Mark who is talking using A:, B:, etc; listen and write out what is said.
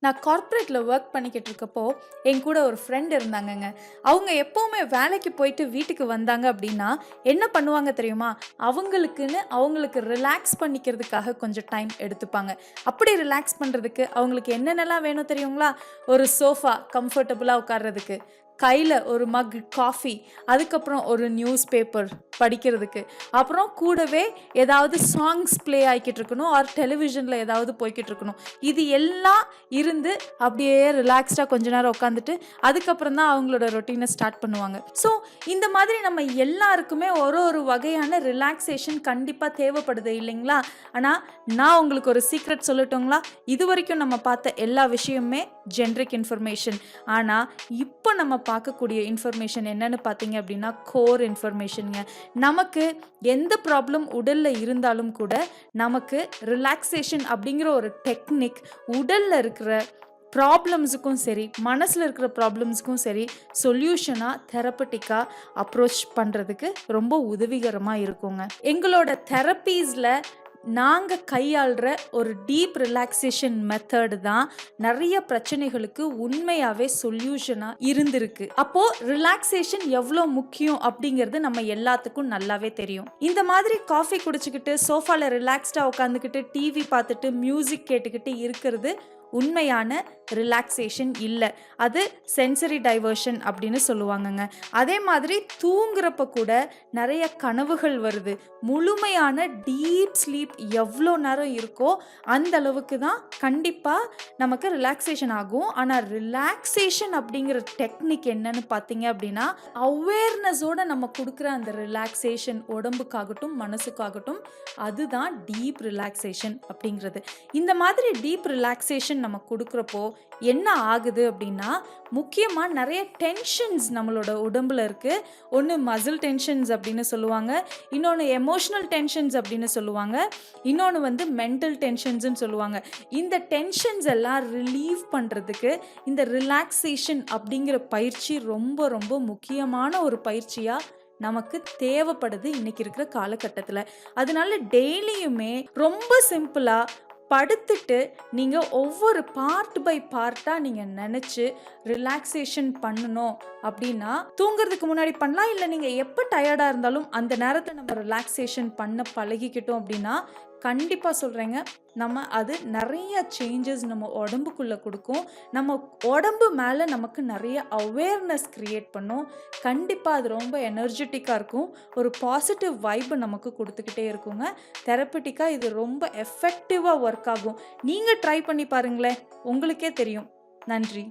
A: நான் கார்ப்பரேட்ல ஒர்க் பண்ணிக்கிட்டு இருக்கப்போ, என் கூட ஒரு ஃப்ரெண்ட் இருந்தாங்கங்க. அவங்க எப்பவுமே வேலைக்கு போயிட்டு வீட்டுக்கு வந்தாங்க அப்படின்னா, என்ன பண்ணுவாங்க தெரியுமா? அவங்களுக்கு ரிலாக்ஸ் பண்ணிக்கிறதுக்காக கொஞ்சம் டைம் எடுத்துப்பாங்க. அப்படி ரிலாக்ஸ் பண்றதுக்கு அவங்களுக்கு என்னென்னலாம் வேணும் தெரியுங்களா? ஒரு சோஃபா கம்ஃபர்டபுளா உட்கார்றதுக்கு, கையில ஒரு மக் காஃபி, அதுக்கப்புறம் ஒரு நியூஸ் பேப்பர் படிக்கிறதுக்கு, அப்புறம் கூடவே ஏதாவது சாங்ஸ் ப்ளே ஆயிக்கிட்டு இருக்கணும், ஆர் டெலிவிஷன்ல ஏதாவது போய்க்கிட்டு இருக்கணும். இது எல்லாம் இருந்து அப்படியே ரிலாக்ஸ்டா கொஞ்ச நேரம் உட்காந்துட்டு அதுக்கப்புறம் தான் அவங்களோட ரொட்டீனை ஸ்டார்ட் பண்ணுவாங்க. ஸோ இந்த மாதிரி நம்ம எல்லாருக்குமே ஒரு ஒரு வகையான ரிலாக்ஸேஷன் கண்டிப்பாக தேவைப்படுது இல்லைங்களா? ஆனால் நான் உங்களுக்கு ஒரு சீக்ரெட் சொல்லட்டுங்களா? இது வரைக்கும் நம்ம பார்த்த எல்லா விஷயமுமே ஜென்ரிக் இன்ஃபர்மேஷன். ஆனால் இப்போ நம்ம பார்க்கக்கூடிய இன்ஃபர்மேஷன் என்னன்னு பார்த்தீங்க அப்படின்னா கோர் இன்ஃபர்மேஷனுங்க. நமக்கு எந்த ப்ராப்ளம் உடலில் இருந்தாலும் கூட நமக்கு ரிலாக்ஸேஷன் அப்படிங்கிற ஒரு டெக்னிக் உடலில் இருக்கிற ப்ராப்ளம்ஸுக்கும் சரி, மனசில் இருக்கிற ப்ராப்ளம்ஸுக்கும் சரி, சொல்யூஷனாக தெரப்பட்டிக்காக அப்ரோச் பண்ணுறதுக்கு ரொம்ப உதவிகரமாக இருக்குங்க. எங்களோட தெரப்பீஸில் நாங்கள் கையாளுற ஒரு டீப் ரிலாக்ஸேஷன் மெத்தடு தான் நிறைய பிரச்சனைகளுக்கு உண்மையாகவே சொல்யூஷனாக இருந்திருக்கு. அப்போது ரிலாக்ஸேஷன் எவ்வளோ முக்கியம் அப்படிங்கிறது நம்ம எல்லாத்துக்கும் நல்லாவே தெரியும். இந்த மாதிரி காஃபி குடிச்சுக்கிட்டு சோஃபாவில் ரிலாக்ஸ்டாக உட்காந்துக்கிட்டு டிவி பார்த்துட்டு மியூசிக் கேட்டுக்கிட்டு இருக்கிறது உண்மையான ரிலாக்ஸேஷன் இல்லை. அது சென்சரி டைவர்ஷன் அப்படின்னு சொல்லுவாங்கங்க. அதே மாதிரி தூங்குறப்ப கூட நிறைய கனவுகள் வருது. முழுமையான டீப் ஸ்லீப் எவ்வளோ நேரம் இருக்கோ அந்த அளவுக்கு தான் கண்டிப்பாக நமக்கு ரிலாக்ஸேஷன் ஆகும். ஆனால் ரிலாக்ஸேஷன் அப்படிங்கிற டெக்னிக் என்னன்னு பார்த்தீங்க அப்படின்னா அவேர்னஸோட நம்ம கொடுக்குற அந்த ரிலாக்ஸேஷன் உடம்புக்காகட்டும் மனசுக்காகட்டும் அதுதான் டீப் ரிலாக்ஸேஷன் அப்படிங்கிறது. இந்த மாதிரி டீப் ரிலாக்ஸேஷன் நம்ம கொடுக்குறப்போ என்ன ஆகுது அப்படின்னா முக்கியமாக நிறைய டென்ஷன்ஸ் நம்மளோட உடம்புல இருக்குது. ஒன்று மசில் டென்ஷன்ஸ் அப்படின்னு சொல்லுவாங்க, இன்னொன்று எமோஷ்னல் டென்ஷன்ஸ் அப்படின்னு சொல்லுவாங்க, இன்னொன்று வந்து மென்டல் டென்ஷன்ஸ்ன்னு சொல்லுவாங்க. இந்த டென்ஷன்ஸ் எல்லாம் ரிலீவ் பண்ணுறதுக்கு இந்த ரிலாக்ஸேஷன் அப்படிங்கிற பயிற்சி ரொம்ப ரொம்ப முக்கியமான ஒரு பயிற்சியாக நமக்கு தேவைப்படுது இன்னைக்கு இருக்கிற காலகட்டத்தில். அதனால டெய்லியுமே ரொம்ப சிம்பிளாக படுத்துட்டு நீங்கள் ஒவ்வொரு பார்ட் பை பார்ட்டாக நீங்கள் நினச்சி ரிலாக்ஸேஷன் பண்ணணும் அப்படின்னா தூங்குறதுக்கு முன்னாடி பண்ணலாம். இல்லை நீங்கள் எப்போ டயர்டாக இருந்தாலும் அந்த நேரத்தை நம்ம ரிலாக்ஸேஷன் பண்ண பழகிக்கிட்டோம் அப்படின்னா கண்டிப்பாக சொல்கிறேங்க, நம்ம அது நிறைய சேஞ்சஸ் நம்ம உடம்புக்குள்ளே கொடுக்கும். நம்ம உடம்பு மேலே நமக்கு நிறைய அவேர்னஸ் க்ரியேட் பண்ணும். கண்டிப்பாக அது ரொம்ப எனர்ஜெட்டிக்காக இருக்கும். ஒரு பாசிட்டிவ் வைப்பை நமக்கு கொடுத்துக்கிட்டே இருக்குங்க. தெரப்பட்டிக்காக இது ரொம்ப எஃபெக்டிவாக ஒர்க் ஆகும். நீங்கள் ட்ரை பண்ணி பாருங்களேன், உங்களுக்கே தெரியும். நன்றி.